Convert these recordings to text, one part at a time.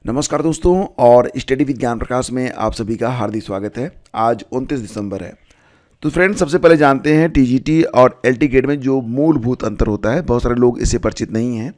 नमस्कार दोस्तों, और स्टडी विद ज्ञान प्रकाश में आप सभी का हार्दिक स्वागत है। आज 29 दिसंबर है। तो फ्रेंड्स, सबसे पहले जानते हैं टीजीटी और एलटी गेट में जो मूलभूत अंतर होता है। बहुत सारे लोग इससे परिचित नहीं हैं।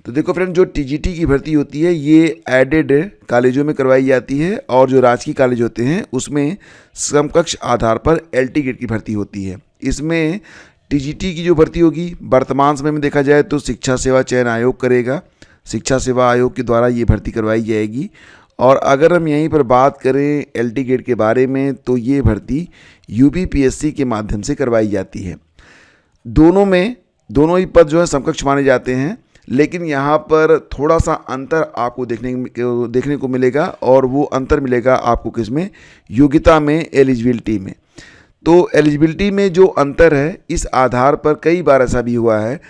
तो देखो फ्रेंड, जो टीजीटी की भर्ती होती है ये एडेड कॉलेजों में करवाई जाती है, और जो राजकीय कॉलेज होते हैं उसमें समकक्ष आधार पर एलटी गेट की भर्ती होती है। इसमें टीजीटी की जो भर्ती होगी वर्तमान समय में देखा जाए तो शिक्षा सेवा चयन आयोग करेगा। शिक्षा सेवा आयोग के द्वारा ये भर्ती करवाई जाएगी। और अगर हम यहीं पर बात करें एलटी गेट के बारे में तो ये भर्ती यूपीपीएससी के माध्यम से करवाई जाती है। दोनों ही पद जो है समकक्ष माने जाते हैं, लेकिन यहाँ पर थोड़ा सा अंतर आपको देखने को मिलेगा, और वो अंतर मिलेगा आपको किसमें? योग्यता में, एलिजिबिलिटी में। तो एलिजिबिलिटी में जो अंतर है, इस आधार पर कई बार ऐसा भी हुआ है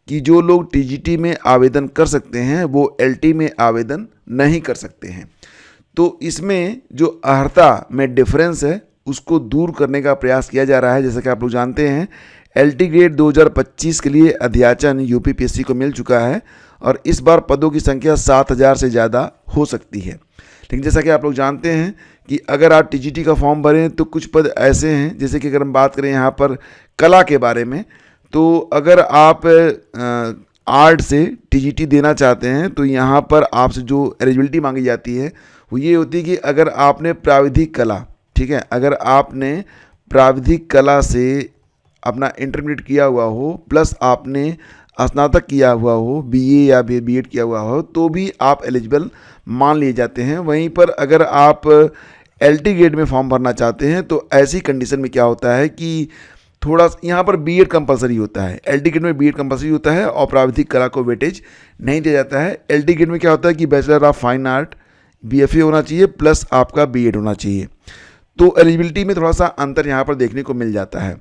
कि जो लोग टीजीटी में आवेदन कर सकते हैं वो एलटी में आवेदन नहीं कर सकते हैं। तो इसमें जो अर्हता में डिफरेंस है उसको दूर करने का प्रयास किया जा रहा है। जैसा कि आप लोग जानते हैं, एलटी ग्रेड 2025 के लिए अध्याचन यूपीपीएससी को मिल चुका है, और इस बार पदों की संख्या 7000 से ज़्यादा हो सकती है। लेकिन जैसा कि आप लोग जानते हैं कि अगर आप टीजीटी का फॉर्म भरें तो कुछ पद ऐसे हैं, जैसे कि अगर हम बात करें यहाँ पर कला के बारे में, तो अगर आप आर्ट से टीजीटी देना चाहते हैं तो यहाँ पर आपसे जो एलिजिबिलिटी मांगी जाती है वो ये होती है कि अगर आपने प्राविधिक कला, ठीक है, अगर आपने प्राविधिक कला से अपना इंटरमीडिएट किया हुआ हो प्लस आपने स्नातक किया हुआ हो, बीए या बीएड किया हुआ हो, तो भी आप एलिजिबल मान लिए जाते हैं। वहीं पर अगर आप एलटी ग्रेड में फॉर्म भरना चाहते हैं तो ऐसी कंडीशन में क्या होता है कि थोड़ा यहाँ पर बीएड कंपलसरी होता है। एलटी ग्रेड में बीएड कंपलसरी होता है और प्राविधिक कला को वेटेज नहीं दिया जाता है। एलटी ग्रेड में क्या होता है कि bachelor of fine art BFA होना चाहिए प्लस आपका बीएड होना चाहिए। तो एलिजिबिलिटी में थोड़ा सा अंतर यहाँ पर देखने को मिल जाता है।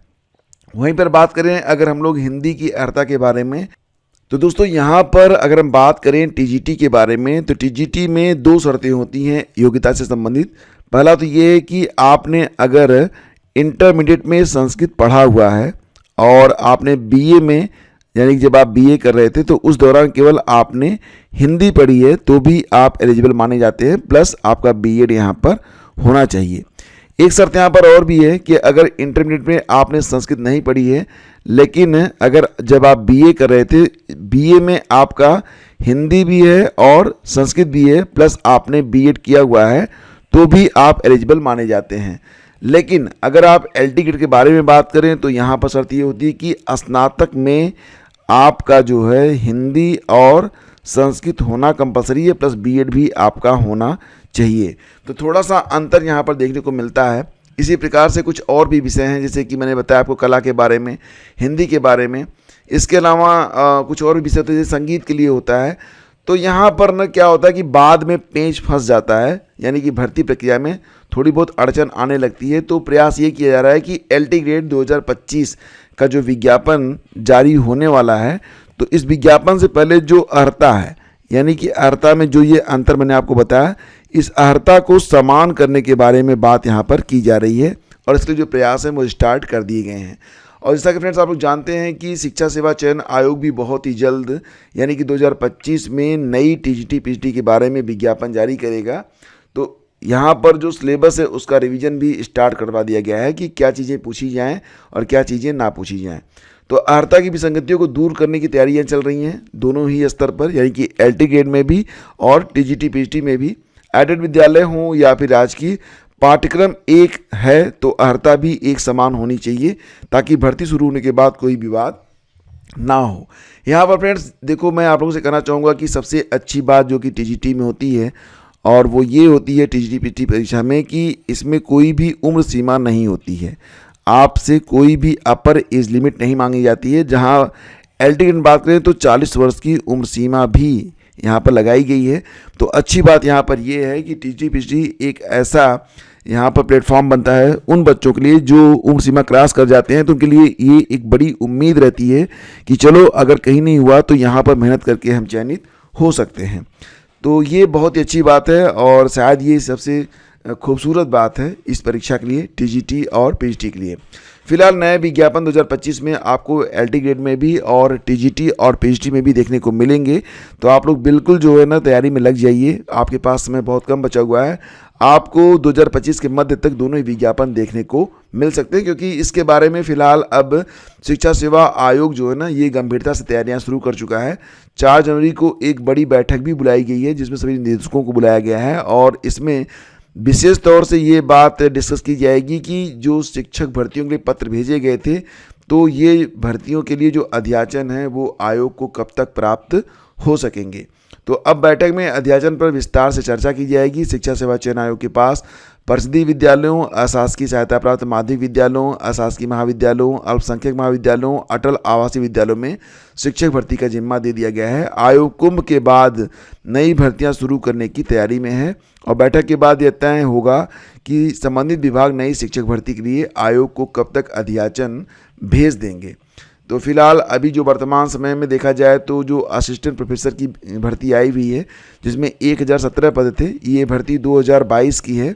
वहीं पर बात करें अगर हम लोग हिंदी की अर्हता के बारे में, तो दोस्तों यहाँ पर अगर हम बात करें टीजीटी के बारे में तो टीजीटी में 2 शर्तें होती हैं योग्यता से संबंधित। पहला तो ये है कि आपने अगर इंटरमीडिएट में संस्कृत पढ़ा हुआ है और आपने बीए में, यानी कि जब आप बीए कर रहे थे तो उस दौरान केवल आपने हिंदी पढ़ी है तो भी आप एलिजिबल माने जाते हैं, प्लस आपका बीएड यहाँ पर होना चाहिए। एक शर्त यहाँ पर और भी है कि अगर इंटरमीडिएट में आपने संस्कृत नहीं पढ़ी है, लेकिन अगर जब आप बीए कर रहे थे, बीए में आपका हिंदी भी है और संस्कृत भी है प्लस आपने बीएड किया हुआ है, तो भी आप एलिजिबल माने जाते हैं। लेकिन अगर आप एलटी ग्रेड के बारे में बात करें तो यहाँ पर शर्त ये होती है कि स्नातक में आपका जो है हिंदी और संस्कृत होना कंपलसरी है, प्लस बीएड भी आपका होना चाहिए। तो थोड़ा सा अंतर यहाँ पर देखने को मिलता है। इसी प्रकार से कुछ और भी विषय हैं, जैसे कि मैंने बताया आपको कला के बारे में, हिंदी के बारे में। इसके अलावा कुछ और भी विषय होते हैं, जैसे संगीत के लिए होता है। तो यहाँ पर न क्या होता है कि बाद में पेंच फंस जाता है, यानी कि भर्ती प्रक्रिया में थोड़ी बहुत अड़चन आने लगती है। तो प्रयास ये किया जा रहा है कि एलटी ग्रेड 2025 का जो विज्ञापन जारी होने वाला है, तो इस विज्ञापन से पहले जो अर्हता है, यानी कि अर्हता में जो ये अंतर मैंने आपको बताया, इस अर्हता को समान करने के बारे में बात यहाँ पर की जा रही है, और इसके जो प्रयास हैं वो स्टार्ट कर दिए गए हैं। और जैसा कि फ्रेंड्स आप लोग जानते हैं कि शिक्षा सेवा चयन आयोग भी बहुत ही जल्द, यानी कि 2025 में नई टीजीटी पीजीटी के बारे में विज्ञापन जारी करेगा। तो यहाँ पर जो सिलेबस है उसका रिवीजन भी स्टार्ट करवा दिया गया है कि क्या चीज़ें पूछी जाएं और क्या चीज़ें ना पूछी जाएं। तो अर्हता की विसंगतियों को दूर करने की तैयारियां चल रही हैं दोनों ही स्तर पर, यानी कि एलटी ग्रेड में भी और टीजीटी पीजीटी में भी। एडेड विद्यालय हों या फिर राजकीय, पाठ्यक्रम एक है तो अर्हता भी एक समान होनी चाहिए, ताकि भर्ती शुरू होने के बाद कोई विवाद ना हो। यहाँ पर फ्रेंड्स देखो, मैं आप लोगों से कहना चाहूँगा कि सबसे अच्छी बात जो कि टीजीटी में होती है, और वो ये होती है टीजीटी पीजीटी परीक्षा में, कि इसमें कोई भी उम्र सीमा नहीं होती है। आपसे कोई भी अपर एज लिमिट नहीं मांगी जाती है। जहाँ एलटी की बात करें तो 40 वर्ष की उम्र सीमा भी यहाँ पर लगाई गई है। तो अच्छी बात यहाँ पर ये है कि टीजीटी पीजीटी एक ऐसा यहाँ पर प्लेटफॉर्म बनता है उन बच्चों के लिए जो उम्र सीमा क्रॉस कर जाते हैं, तो उनके लिए ये एक बड़ी उम्मीद रहती है कि चलो अगर कहीं नहीं हुआ तो यहाँ पर मेहनत करके हम चयनित हो सकते हैं। तो ये बहुत ही अच्छी बात है, और शायद ये सबसे खूबसूरत बात है इस परीक्षा के लिए, टीजीटी और पीजीटी के लिए। फिलहाल नए विज्ञापन 2025 में आपको एलटी ग्रेड में भी और टीजीटी और पीएचडी में भी देखने को मिलेंगे। तो आप लोग बिल्कुल जो है ना तैयारी में लग जाइए, आपके पास समय बहुत कम बचा हुआ है। आपको 2025 के मध्य तक दोनों ही विज्ञापन देखने को मिल सकते हैं, क्योंकि इसके बारे में फिलहाल अब शिक्षा सेवा आयोग जो है ना ये गंभीरता से तैयारियां शुरू कर चुका है। 4 जनवरी को एक बड़ी बैठक भी बुलाई गई है जिसमें सभी निदेशकों को बुलाया गया है और इसमें विशेष तौर से ये बात डिस्कस की जाएगी कि जो शिक्षक भर्तियों के लिए पत्र भेजे गए थे, तो ये भर्तियों के लिए जो अध्याचन है वो आयोग को कब तक प्राप्त हो सकेंगे। तो अब बैठक में अध्याचन पर विस्तार से चर्चा की जाएगी। शिक्षा सेवा चयन आयोग के पास परिषदीय विद्यालयों, अशासकीय सहायता प्राप्त माध्यमिक विद्यालयों, अशासकीय महाविद्यालयों, अल्पसंख्यक महाविद्यालयों, अटल आवासीय विद्यालयों में शिक्षक भर्ती का जिम्मा दे दिया गया है। आयोग कुंभ के बाद नई भर्तियां शुरू करने की तैयारी में है और बैठक के बाद यह तय होगा कि संबंधित विभाग नई शिक्षक भर्ती के लिए आयोग को कब तक अध्याचन भेज देंगे। तो फिलहाल अभी जो वर्तमान समय में देखा जाए तो जो असिस्टेंट प्रोफेसर की भर्ती आई हुई है जिसमें 1017 पद थे, ये भर्ती 2022 की है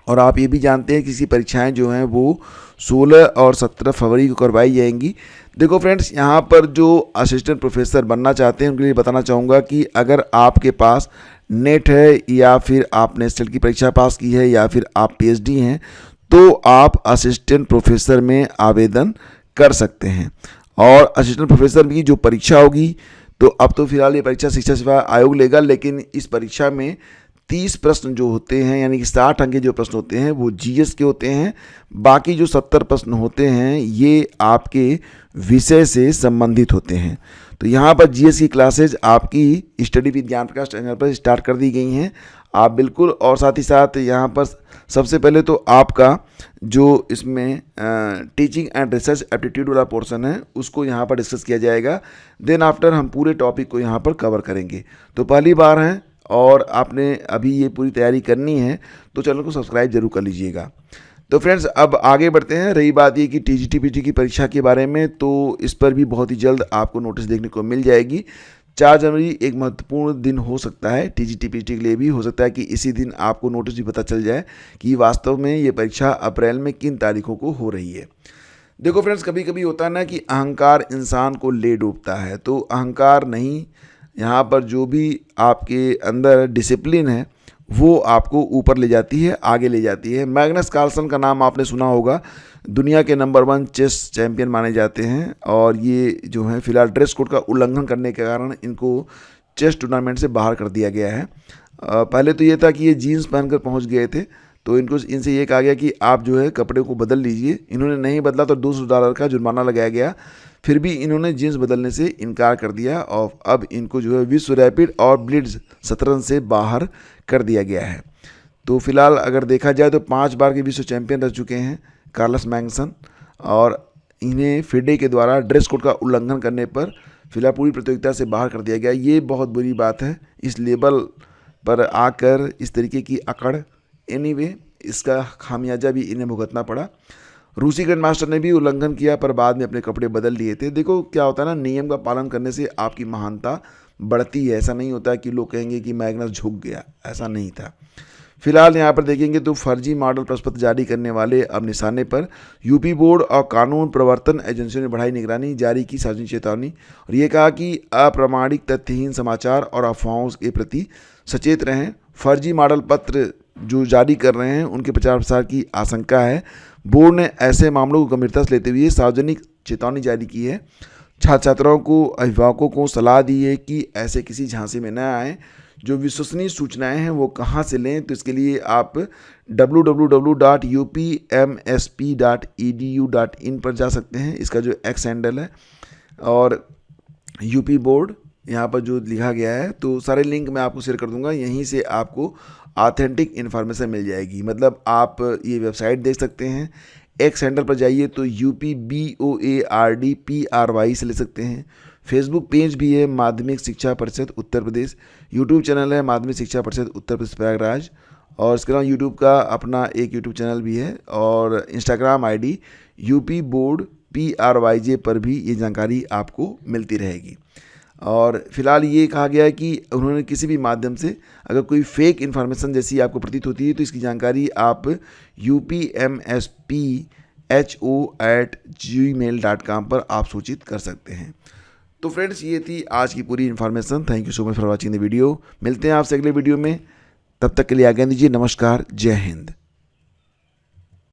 और आप ये भी जानते हैं कि इसकी परीक्षाएं जो हैं वो 16 और 17 फरवरी को करवाई जाएंगी। देखो फ्रेंड्स, यहाँ पर जो असिस्टेंट प्रोफेसर बनना चाहते हैं उनके लिए बताना चाहूँगा कि अगर आपके पास नेट है या फिर आपने एसएसएल की परीक्षा पास की है या फिर आप पीएचडी हैं तो आप असिस्टेंट प्रोफेसर में आवेदन कर सकते हैं। और असिस्टेंट प्रोफेसर की जो परीक्षा होगी, तो अब तो फिलहाल ये परीक्षा शिक्षा सेवा आयोग लेगा, लेकिन इस परीक्षा में 30 प्रश्न जो होते हैं यानी कि 60 अंक के जो प्रश्न होते हैं वो जीएस के होते हैं। बाकी जो 70 प्रश्न होते हैं ये आपके विषय से संबंधित होते हैं। तो यहाँ पर जीएस की क्लासेज आपकी स्टडी विद ज्ञान प्रकाश चैनल पर स्टार्ट कर दी गई हैं आप बिल्कुल। और साथ ही साथ यहाँ पर सबसे पहले तो आपका जो इसमें टीचिंग एंड रिसर्च एप्टीट्यूड वाला पोर्शन है उसको यहाँ पर डिस्कस किया जाएगा। देन आफ्टर हम पूरे टॉपिक को यहाँ पर कवर करेंगे। तो पहली बार हैं और आपने अभी ये पूरी तैयारी करनी है तो चैनल को सब्सक्राइब जरूर कर लीजिएगा। तो फ्रेंड्स, अब आगे बढ़ते हैं। रही बात ये कि टीजीटी पीजी की परीक्षा के बारे में, तो इस पर भी बहुत ही जल्द आपको नोटिस देखने को मिल जाएगी। 4 जनवरी एक महत्वपूर्ण दिन हो सकता है टीजीटी पीजी के लिए भी। हो सकता है कि इसी दिन आपको नोटिस भी पता चल जाए कि वास्तव में ये परीक्षा अप्रैल में किन तारीखों को हो रही है। देखो फ्रेंड्स, कभी कभी होता है ना कि अहंकार इंसान को ले डूबता है, तो अहंकार नहीं, यहाँ पर जो भी आपके अंदर डिसिप्लिन है वो आपको ऊपर ले जाती है, आगे ले जाती है। मैग्नस कार्लसन का नाम आपने सुना होगा, दुनिया के नंबर 1 चेस चैंपियन माने जाते हैं और ये जो है फिलहाल ड्रेस कोड का उल्लंघन करने के कारण इनको चेस टूर्नामेंट से बाहर कर दिया गया है। पहले तो ये था कि ये जीन्स पहनकर पहुंच गए थे, तो इनसे ये कहा गया कि आप जो है कपड़े को बदल लीजिए। इन्होंने नहीं बदला तो $200 का जुर्माना लगाया गया। फिर भी इन्होंने जीन्स बदलने से इनकार कर दिया और अब इनको जो है विश्व रैपिड और ब्लिट्ज शतरंज से बाहर कर दिया गया है। तो फिलहाल अगर देखा जाए तो 5 बार के विश्व चैंपियन रह चुके हैं कार्लस मैग्नसन और इन्हें फिडे के द्वारा ड्रेस कोड का उल्लंघन करने पर फिलहाल पूरी प्रतियोगिता से बाहर कर दिया गया। ये बहुत बुरी बात है, इस लेवल पर आकर इस तरीके की अकड़। एनीवे, इसका खामियाजा भी इन्हें भुगतना पड़ा। रूसी ग्रैंड मास्टर ने भी उल्लंघन किया पर बाद में अपने कपड़े बदल लिए थे। देखो क्या होता है ना, नियम का पालन करने से आपकी महानता बढ़ती है। ऐसा नहीं होता कि लोग कहेंगे कि मैग्नस झुक गया, ऐसा नहीं था। फिलहाल यहाँ पर देखेंगे तो फर्जी मॉडल प्रश्न पत्र जारी करने वाले अब निशाने पर। यूपी बोर्ड और कानून प्रवर्तन एजेंसियों ने बढ़ाई निगरानी, जारी की सार्वजनिक चेतावनी और ये कहा कि अप्रामाणिक तथ्यहीन समाचार और अफवाहों के प्रति सचेत रहें। फर्जी मॉडल पत्र जो जारी कर रहे हैं उनके प्रचार प्रसार की आशंका है। बोर्ड ने ऐसे मामलों को गंभीरता से लेते हुए सार्वजनिक चेतावनी जारी की है। छात्र छात्राओं को, अभिभावकों को सलाह दी है कि ऐसे किसी झांसे में न आएँ। जो विश्वसनीय सूचनाएं हैं वो कहाँ से लें, तो इसके लिए आप www.upmsp.edu.in पर जा सकते हैं। इसका जो एक्स हैंडल है और यूपी बोर्ड यहाँ पर जो लिखा गया है, तो सारे लिंक मैं आपको शेयर कर दूंगा। यहीं से आपको ऑथेंटिक इन्फॉर्मेशन मिल जाएगी। मतलब आप ये वेबसाइट देख सकते हैं, एक्स हैंडल पर जाइए तो UPBOARDPRY से ले सकते हैं। फेसबुक पेज भी है माध्यमिक शिक्षा परिषद उत्तर प्रदेश। यूट्यूब चैनल है माध्यमिक शिक्षा परिषद उत्तर प्रदेश प्रयागराज और इसके अलावा यूट्यूब का अपना एक यूट्यूब चैनल भी है और Instagram ID UP board PRYJ पर भी ये जानकारी आपको मिलती रहेगी। और फिलहाल ये कहा गया है कि उन्होंने किसी भी माध्यम से अगर कोई फेक इन्फॉर्मेशन जैसी आपको प्रतीत होती है तो इसकी जानकारी आप UPMSP ho@gmail.com पर आप सूचित कर सकते हैं। तो फ्रेंड्स, ये थी आज की पूरी information. Thank you so much for watching the video. मिलते हैं आपसे अगले वीडियो में, तब तक के लिए आज्ञा दीजिए। नमस्कार, जय हिंद।